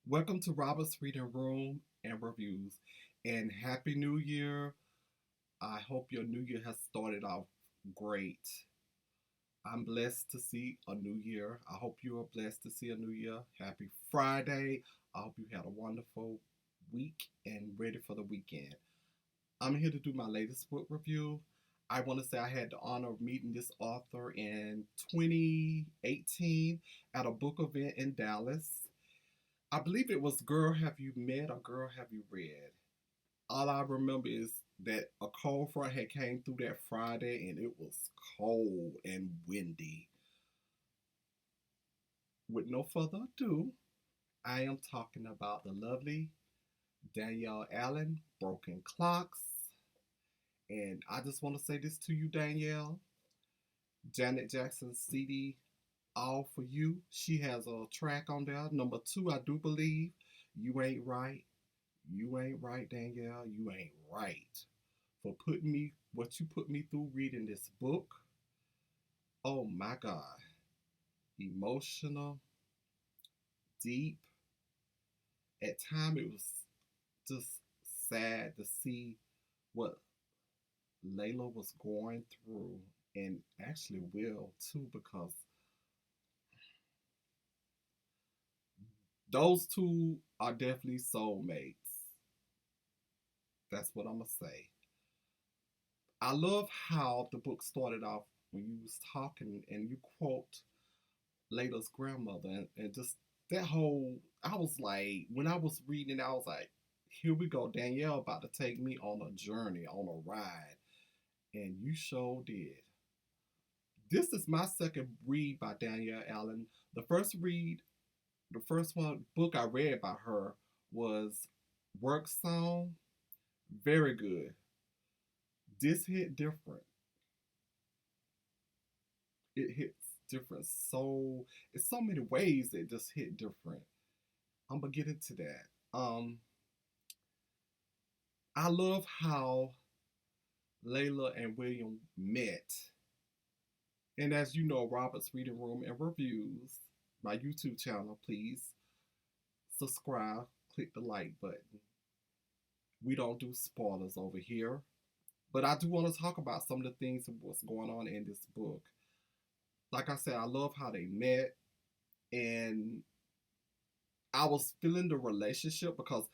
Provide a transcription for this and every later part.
Welcome to Robert's Reading Room and Reviews. And Happy New Year. I hope your new year has started off great. I'm blessed to see a new year. I hope you are blessed to see a new year. Happy Friday. I hope you had a wonderful week and ready for the weekend. I'm here to do my latest book review. I want to say I had the honor of meeting this author in 2018 at a book event in Dallas. I believe it was Girl Have You Met or Girl Have You Read. All I remember is that a cold front had came through that Friday and it was cold and windy. With no further ado, I am talking about the lovely Danielle Allen, Broken Clocks. And I just want to say this to you, Danielle. Janet Jackson's CD, All For You. She has a track on there. Number two, I do believe, You Ain't Right. You ain't right, Danielle. You ain't right for putting me what you put me through reading this book. Oh my God. Emotional, deep. At times it was just sad to see what Layla was going through and actually Will too, because those two are definitely soulmates. That's what I'm gonna say. I love how the book started off when you was talking and you quote Layla's grandmother, and just that whole, I was like, when I was reading, I was like, here we go, Danielle about to take me on a journey, on a ride, and you sure did. This is my second read by Danielle Allen. The first read, the first one book I read by her was Work Song. Very good. This hit different. It hits different. So it's so many ways that just hit different. I'm gonna get into that. I love how Layla and William met. And as you know, Robert's Reading Room and Reviews, my YouTube channel, please subscribe, click the like button. We don't do spoilers over here. But I do want to talk about some of the things of what's going on in this book. Like I said, I love how they met, and I was feeling the relationship because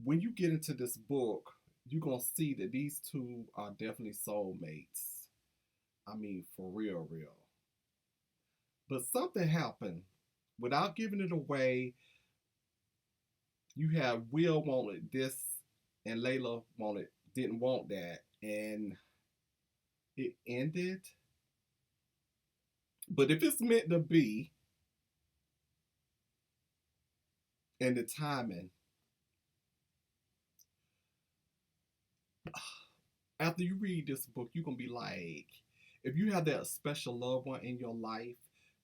when you get into this book, you're gonna see that these two are definitely soulmates. I mean, for real, real. But something happened. Without giving it away, you have Will wanted this and Layla wanted didn't want that, and it ended. But if it's meant to be, and the timing, after you read this book, you're gonna be like, if you have that special loved one in your life,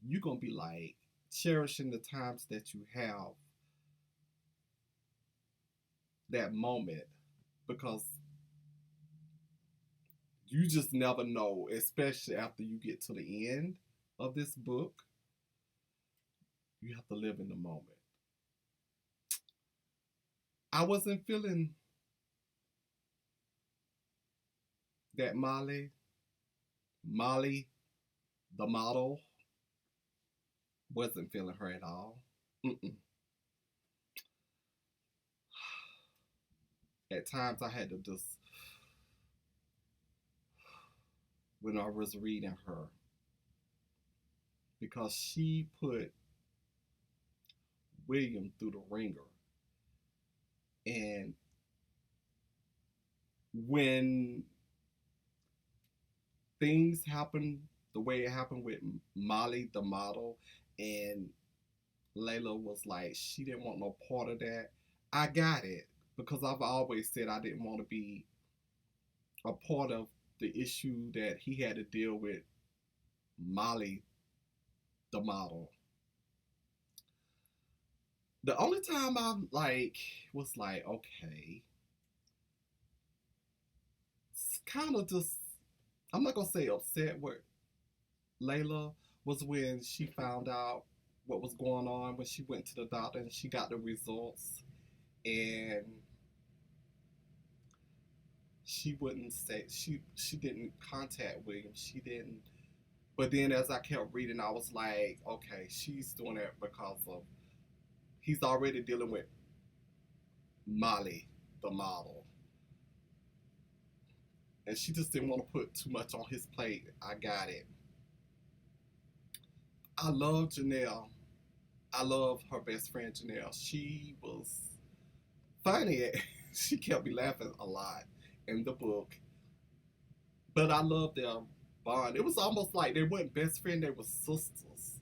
you're gonna be like cherishing the times that you have that moment, because you just never know, especially after you get to the end of this book. You have to live in the moment. I wasn't feeling that Molly, the model, wasn't feeling her at all. Mm-mm. At times I had to just, when I was reading her, because she put William through the ringer. And when things happen the way it happened with Molly, the model, and Layla was like, she didn't want no part of that. I got it, because I've always said I didn't want to be a part of the issue that he had to deal with Molly, the model. The only time I like was like, okay, it's kind of just, I'm not gonna say upset with Layla, was when she found out what was going on when she went to the doctor and she got the results, and she wouldn't say she didn't contact William. She didn't. But then as I kept reading, I was like, okay, she's doing it because of he's already dealing with Molly, the model, and she just didn't want to put too much on his plate. I got it. I love Janelle. I love her best friend Janelle. She was funny. She kept me laughing a lot in the book. But I love their bond. It was almost like they weren't best friends, they were sisters.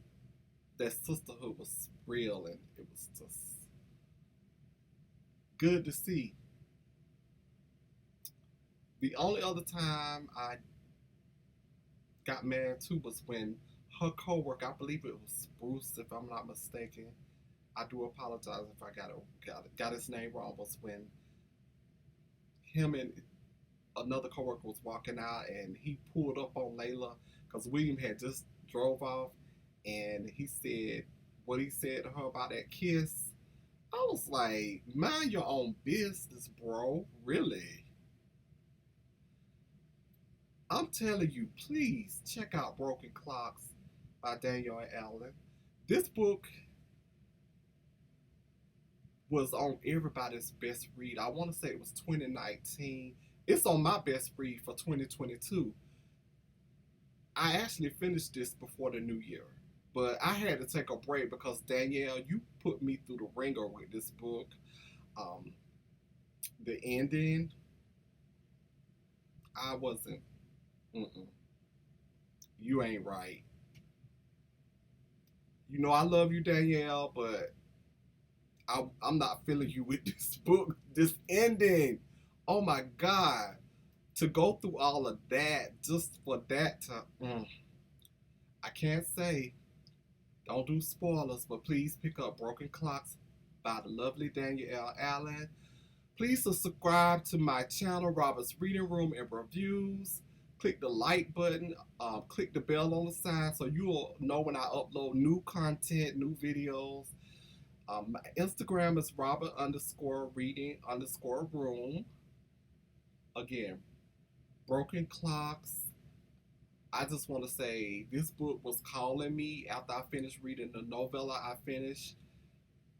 That sisterhood was real, and it was just good to see. The only other time I got mad too was when her coworker, I believe it was Bruce, if I'm not mistaken. I do apologize if I got his name wrong. Was when him and another coworker was walking out, and he pulled up on Layla because William had just drove off, and he said what he said to her about that kiss. I was like, mind your own business, bro. Really? I'm telling you, please check out Broken Clocks by Danielle and Allen. This book was on everybody's best read. I want to say it was 2019. It's on my best read for 2022. I actually finished this before the new year, but I had to take a break because Danielle, you put me through the ringer with this book. Um, the ending, I wasn't. Mm-mm, you ain't right. You know I love you, Danielle, but I'm not feeling you with this book. This ending. Oh my God. To go through all of that just for that to. I can't say. Don't do spoilers, but please pick up Broken Clocks by the lovely Danielle Allen. Please subscribe to my channel, Robert's Reading Room and Reviews. Click the like button, click the bell on the side so you'll know when I upload new content, new videos. My Instagram is Robert underscore reading underscore room. Again, Broken Clocks. I just want to say this book was calling me after I finished reading the novella I finished.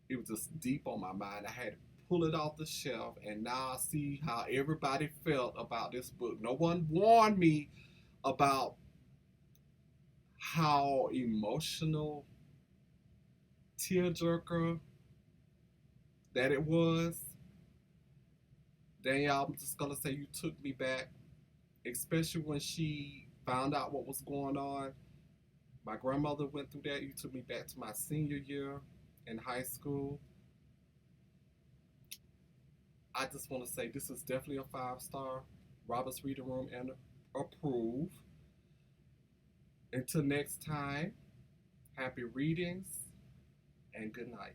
It was just deep on my mind. I had to pull it off the shelf, and now I see how everybody felt about this book. No one warned me about how emotional, tearjerker that it was. Danielle, I'm just gonna say you took me back, especially when she found out what was going on. My grandmother went through that. You took me back to my senior year in high school. I just want to say this is definitely a 5-star. Robert's Reading Room and approve. Until next time, happy readings and good night.